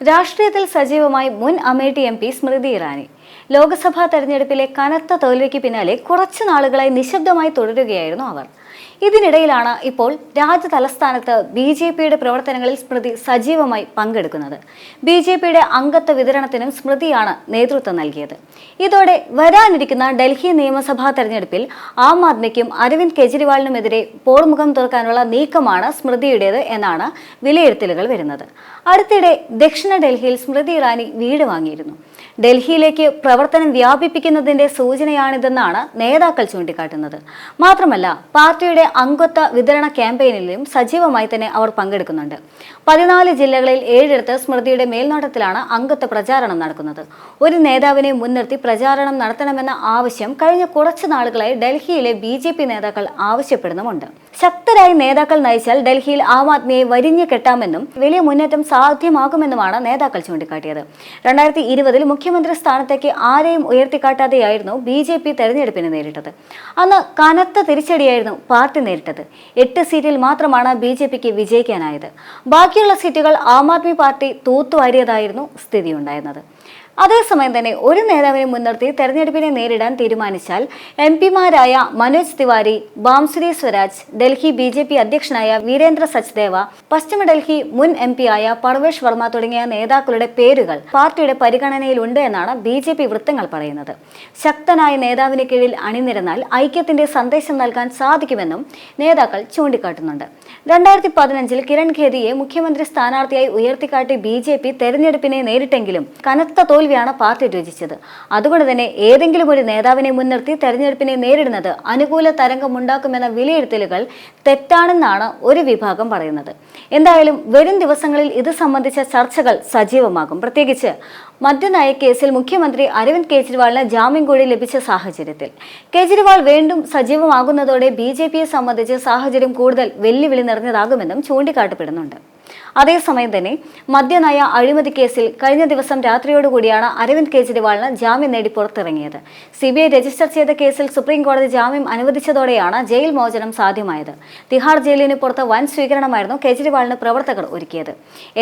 രാഷ്ട്രീയത്തിൽ സജീവമായി മുൻ അമേഠി എം പി സ്മൃതി ഇറാനി ലോക്സഭാ തെരഞ്ഞെടുപ്പിലെ കനത്ത തോൽവിക്ക് പിന്നാലെ കുറച്ചു നാളുകളായി നിശബ്ദമായി തുടരുകയായിരുന്നു അവർ. ഇതിനിടയിലാണ് ഇപ്പോൾ രാജ്യതലസ്ഥാനത്ത് ബി.ജെ.പിയുടെ പ്രവർത്തനങ്ങളിൽ സ്മൃതി സജീവമായി പങ്കെടുക്കുന്നത്. ബി.ജെ.പിയുടെ അംഗത്വ വിതരണത്തിനും സ്മൃതിയാണ് നേതൃത്വം നൽകിയത്. ഇതോടെ വരാനിരിക്കുന്ന ഡൽഹി നിയമസഭാ തെരഞ്ഞെടുപ്പിൽ ആം ആദ്മിക്കും അരവിന്ദ് കെജ്രിവാളിനുമെതിരെ പോർമുഖം തുറക്കാനുള്ള നീക്കമാണ് സ്മൃതിയുടേത് എന്നാണ് വിലയിരുത്തലുകൾ വരുന്നത്. അടുത്തിടെ ദക്ഷിണ ഡൽഹിയിൽ സ്മൃതി ഇറാനി വീട് വാങ്ങിയിരുന്നു. ഡൽഹിയിലേക്ക് പ്രവർത്തനം വ്യാപിപ്പിക്കുന്നതിന്റെ സൂചനയാണിതെന്നാണ് നേതാക്കൾ ചൂണ്ടിക്കാട്ടുന്നത്. മാത്രമല്ല, പാർട്ടിയുടെ അംഗത്വ വിതരണ ക്യാമ്പയിനിലും സജീവമായി തന്നെ അവർ പങ്കെടുക്കുന്നുണ്ട്. 14 ജില്ലകളിൽ 7 സ്മൃതിയുടെ മേൽനോട്ടത്തിലാണ് അംഗത്വ പ്രചാരണം നടക്കുന്നത്. ഒരു നേതാവിനെ മുൻനിർത്തി പ്രചാരണം നടത്തണമെന്ന ആവശ്യം കഴിഞ്ഞ കുറച്ചു നാളുകളായി ഡൽഹിയിലെ ബി.ജെ.പി നേതാക്കൾ ആവശ്യപ്പെടുന്നുമുണ്ട്. ശക്തരായ നേതാക്കൾ നയിച്ചാൽ ഡൽഹിയിൽ ആം ആദ്മിയെ വരിഞ്ഞു കെട്ടാമെന്നും വലിയ മുന്നേറ്റം സാധ്യമാകുമെന്നുമാണ് നേതാക്കൾ ചൂണ്ടിക്കാട്ടിയത്. 2020 മുഖ്യമന്ത്രി സ്ഥാനത്തേക്ക് ആരെയും ഉയർത്തിക്കാട്ടാതെയായിരുന്നു ബി.ജെ.പി തെരഞ്ഞെടുപ്പിന് നേരിട്ടത്. അന്ന് കനത്ത തിരിച്ചടിയായിരുന്നു പാർട്ടി നേരിട്ടത്. 8 സീറ്റിൽ മാത്രമാണ് ബി.ജെ.പിക്ക് വിജയിക്കാനായത്. ബാക്കിയുള്ള സീറ്റുകൾ ആം ആദ്മി പാർട്ടി തൂത്തുവാരിയതായിരുന്നു സ്ഥിതിയുണ്ടായിരുന്നത്. അതേസമയം തന്നെ ഒരു നേതാവിനെ മുൻനിർത്തി തെരഞ്ഞെടുപ്പിനെ നേരിടാൻ തീരുമാനിച്ചാൽ എം.പിമാരായ മനോജ് തിവാരി, ബാംസുരി സ്വരാജ്, ഡൽഹി ബി.ജെ.പി അധ്യക്ഷനായ വീരേന്ദ്ര സച്ദേവ, പശ്ചിമ ഡൽഹി മുൻ എം.പി ആയ പർവേഷ് വർമ്മ തുടങ്ങിയ നേതാക്കളുടെ പേരുകൾ പാർട്ടിയുടെ പരിഗണനയിലുണ്ട് എന്നാണ് ബി.ജെ.പി വൃത്തങ്ങൾ പറയുന്നത്. ശക്തനായ നേതാവിന് കീഴിൽ അണിനിരന്നാൽ ഐക്യത്തിന്റെ സന്ദേശം നൽകാൻ സാധിക്കുമെന്നും നേതാക്കൾ ചൂണ്ടിക്കാട്ടുന്നുണ്ട്. 2015 കിരൺ ഖേദിയെ മുഖ്യമന്ത്രി സ്ഥാനാർത്ഥിയായി ഉയർത്തിക്കാട്ടി ബി.ജെ.പി തെരഞ്ഞെടുപ്പിനെ നേരിട്ടെങ്കിലും കനത്ത തോൽവിയാണ് പാർട്ടി രുചിച്ചത്. അതുകൊണ്ട് തന്നെ ഏതെങ്കിലും ഒരു നേതാവിനെ മുൻനിർത്തി തെരഞ്ഞെടുപ്പിനെ നേരിടുന്നത് അനുകൂല തരംഗമുണ്ടാക്കുമെന്ന വിലയിരുത്തലുകൾ തെറ്റാണെന്നാണ് ഒരു വിഭാഗം പറയുന്നത്. എന്തായാലും വരും ദിവസങ്ങളിൽ ഇത് സംബന്ധിച്ച ചർച്ചകൾ സജീവമാകും. പ്രത്യേകിച്ച് മദ്യനയക്കേസിൽ മുഖ്യമന്ത്രി അരവിന്ദ് കെജ്രിവാളിന് ജാമ്യം കൂടി ലഭിച്ച സാഹചര്യത്തിൽ കെജ്രിവാൾ വീണ്ടും സജീവമാകുന്നതോടെ ബി.ജെ.പിയെ സംബന്ധിച്ച് സാഹചര്യം കൂടുതൽ വെല്ലുവിളി നിറഞ്ഞതാകുമെന്നും ചൂണ്ടിക്കാട്ടപ്പെടുന്നുണ്ട്. അതേസമയം തന്നെ മദ്യനയ അഴിമതി കേസിൽ കഴിഞ്ഞ ദിവസം രാത്രിയോടുകൂടിയാണ് അരവിന്ദ് കെജ്രിവാളിന് ജാമ്യം നേടി പുറത്തിറങ്ങിയത്. CBI രജിസ്റ്റർ ചെയ്ത കേസിൽ സുപ്രീം കോടതി ജാമ്യം അനുവദിച്ചതോടെയാണ് ജയിൽ മോചനം സാധ്യമായത്. തിഹാർ ജയിലിന് പുറത്ത് വൻ സ്വീകരണമായിരുന്നു കെജ്രിവാളിന് പ്രവർത്തകർ ഒരുക്കിയത്.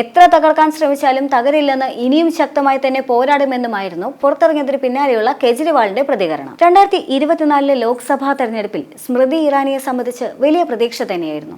എത്ര തകർക്കാൻ ശ്രമിച്ചാലും തകരില്ലെന്ന് ഇനിയും ശക്തമായി തന്നെ പോരാടുമെന്നുമായിരുന്നു പുറത്തിറങ്ങിയതിന് പിന്നാലെയുള്ള കെജ്രിവാളിന്റെ പ്രതികരണം. 2024 ലോക്സഭാ തെരഞ്ഞെടുപ്പിൽ സ്മൃതി ഇറാനിയെ സംബന്ധിച്ച് വലിയ പ്രതീക്ഷ തന്നെയായിരുന്നു.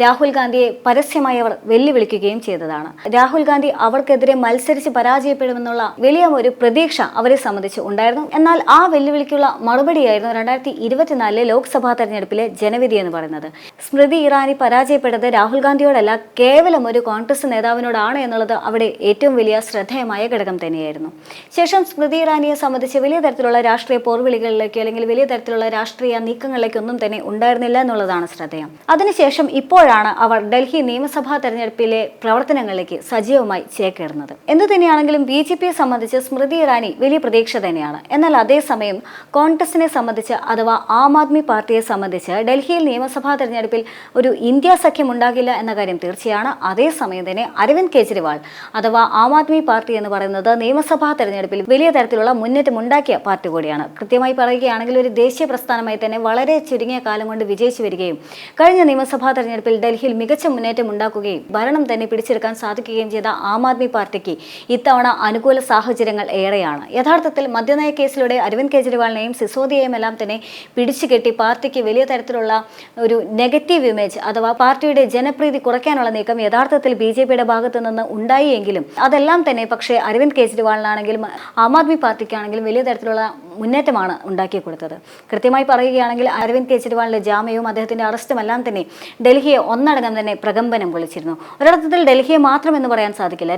രാഹുൽ ഗാന്ധിയെ പരസ്യമായി അവർ വെല്ലുവിളിക്കുകയും ചെയ്തതാണ്. രാഹുൽ ഗാന്ധി അവർക്കെതിരെ മത്സരിച്ച് പരാജയപ്പെടുമെന്നുള്ള വലിയ ഒരു പ്രതീക്ഷ അവരെ സംബന്ധിച്ച് ഉണ്ടായിരുന്നു. എന്നാൽ ആ വെല്ലുവിളിക്കുള്ള മറുപടിയായിരുന്നു 2024 ലോക്സഭാ തെരഞ്ഞെടുപ്പിലെ ജനവിധി എന്ന് പറയുന്നത്. സ്മൃതി ഇറാനി പരാജയപ്പെട്ടത് രാഹുൽ ഗാന്ധിയോടല്ല, കേവലം ഒരു കോൺഗ്രസ് നേതാവിനോടാണ് എന്നുള്ളത് അവിടെ ഏറ്റവും വലിയ ശ്രദ്ധേയമായ ഘടകം തന്നെയായിരുന്നു. ശേഷം സ്മൃതി ഇറാനിയെ സംബന്ധിച്ച് വലിയ തരത്തിലുള്ള രാഷ്ട്രീയ പോർവിളികളിലേക്കോ അല്ലെങ്കിൽ വലിയ തരത്തിലുള്ള രാഷ്ട്രീയ നീക്കങ്ങളിലേക്കൊന്നും തന്നെ ഉണ്ടായിരുന്നില്ല എന്നുള്ളതാണ് ശ്രദ്ധേയം. അതിനുശേഷം ഇപ്പോഴാണ് അവർ ഡൽഹി നിയമസഭാ തെരഞ്ഞെടുപ്പിലെ പ്രവർത്തനങ്ങളിലേക്ക് സജീവമായി ചേക്കേറുന്നത്. എന്തു തന്നെയാണെങ്കിലും ബി.ജെ.പിയെ സംബന്ധിച്ച് സ്മൃതി ഇറാനി വലിയ പ്രതീക്ഷ തന്നെയാണ്. എന്നാൽ അതേസമയം കോൺഗ്രസിനെ സംബന്ധിച്ച് അഥവാ ആം ആദ്മി പാർട്ടിയെ സംബന്ധിച്ച് ഡൽഹിയിൽ നിയമസഭാ തെരഞ്ഞെടുപ്പിൽ ഒരു ഇന്ത്യ സഖ്യം ഉണ്ടാകില്ല എന്ന കാര്യം തീർച്ചയാണ്. അതേസമയം തന്നെ അരവിന്ദ് കെജ്രിവാൾ അഥവാ ആം ആദ്മി പാർട്ടി എന്ന് പറയുന്നത് നിയമസഭാ തെരഞ്ഞെടുപ്പിൽ വലിയ തരത്തിലുള്ള മുന്നേറ്റം ഉണ്ടാക്കിയ പാർട്ടി കൂടിയാണ്. കൃത്യമായി പറയുകയാണെങ്കിൽ ഒരു ദേശീയ പ്രസ്ഥാനമായി തന്നെ വളരെ ചുരുങ്ങിയ കാലം കൊണ്ട് വിജയിച്ചു വരികയും കഴിഞ്ഞ നിയമസഭാ തെരഞ്ഞെടുപ്പിൽ ഡൽഹിയിൽ മികച്ച മുന്നേറ്റം ഉണ്ടാക്കുകയും ഭരണം തന്നെ പിടിച്ചെടുക്കാൻ സാധിക്കുകയും ചെയ്ത ആം ആദ്മി പാർട്ടിക്ക് ഇത്തവണ അനുകൂല സാഹചര്യങ്ങൾ ഏറെയാണ്. യഥാർത്ഥത്തിൽ മദ്യനയ കേസിലൂടെ അരവിന്ദ് കെജ്രിവാളിനെയും സിസോദിയെയും എല്ലാം തന്നെ പിടിച്ചുകെട്ടി പാർട്ടിക്ക് വലിയ തരത്തിലുള്ള ഒരു നെഗറ്റീവ് ഇമേജ് അഥവാ പാർട്ടിയുടെ ജനപ്രീതി കുറയ്ക്കാനുള്ള നീക്കം യഥാർത്ഥത്തിൽ ബി.ജെ.പിയുടെ ഭാഗത്തു നിന്ന് ഉണ്ടായി എങ്കിലും അതെല്ലാം തന്നെ പക്ഷേ അരവിന്ദ് കെജ്രിവാളിനാണെങ്കിലും ആം ആദ്മി പാർട്ടിക്കാണെങ്കിലും വലിയ തരത്തിലുള്ള മുന്നേറ്റമാണ് ഉണ്ടാക്കി കൊടുത്തത്. കൃത്യമായി പറയുകയാണെങ്കിൽ അരവിന്ദ് കെജ്രിവാളിന്റെ ജാമ്യവും അദ്ദേഹത്തിന്റെ അറസ്റ്റും എല്ലാം തന്നെ ഡൽഹിയെ ഒന്നടങ്കം തന്നെ പ്രകമ്പനം കൊള്ളിച്ചിരുന്നു. ഒരർത്ഥത്തിൽ ഡൽഹിയെ മാത്രം എന്ന് പറയാൻ സാധിക്കില്ല,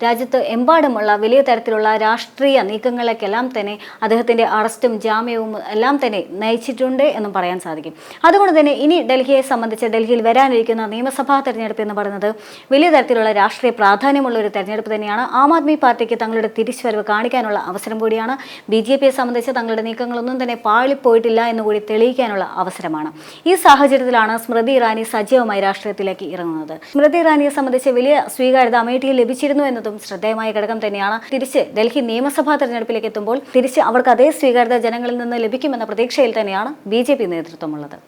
രാജ്യത്ത് എമ്പാടുമുള്ള വലിയ തരത്തിലുള്ള രാഷ്ട്രീയ നീക്കങ്ങളിലേക്കെല്ലാം തന്നെ അദ്ദേഹത്തിന്റെ അറസ്റ്റും ജാമ്യവും എല്ലാം തന്നെ നയിച്ചിട്ടുണ്ട് എന്നും പറയാൻ സാധിക്കും. അതുകൊണ്ട് തന്നെ ഇനി ഡൽഹിയെ സംബന്ധിച്ച് ഡൽഹിയിൽ വരാനിരിക്കുന്ന നിയമസഭാ തെരഞ്ഞെടുപ്പ് എന്ന് പറയുന്നത് വലിയ തരത്തിലുള്ള രാഷ്ട്രീയ പ്രാധാന്യമുള്ള ഒരു തെരഞ്ഞെടുപ്പ് തന്നെയാണ്. ആം ആദ്മി പാർട്ടിക്ക് തങ്ങളുടെ തിരിച്ചുവരവ് കാണിക്കാനുള്ള അവസരം കൂടിയാണ്. ബി.ജെ.പിയെ സംബന്ധിച്ച് തങ്ങളുടെ നീക്കങ്ങളൊന്നും തന്നെ പാളിപ്പോയിട്ടില്ല എന്നുകൂടി തെളിയിക്കാനുള്ള അവസരമാണ്. ഈ സാഹചര്യത്തിലാണ് സ്മൃതി ഇറാനി സജീവമായി രാഷ്ട്രീയത്തിലേക്ക് ഇറങ്ങുന്നത്. സ്മൃതി ഇറാനിയെ സംബന്ധിച്ച് വലിയ സ്വീകാര്യത അമേഠിയിൽ ലഭിച്ചിരുന്നു എന്നതും ശ്രദ്ധേയമായ ഘടകം തന്നെയാണ്. തിരിച്ച് ഡൽഹി നിയമസഭാ തെരഞ്ഞെടുപ്പിലേക്ക് എത്തുമ്പോൾ തിരിച്ച് അവർക്ക് അതേ സ്വീകാര്യത ജനങ്ങളിൽ നിന്ന് ലഭിക്കുമെന്ന പ്രതീക്ഷയിൽ തന്നെയാണ് ബി.ജെ.പി നേതൃത്വമുള്ളത്.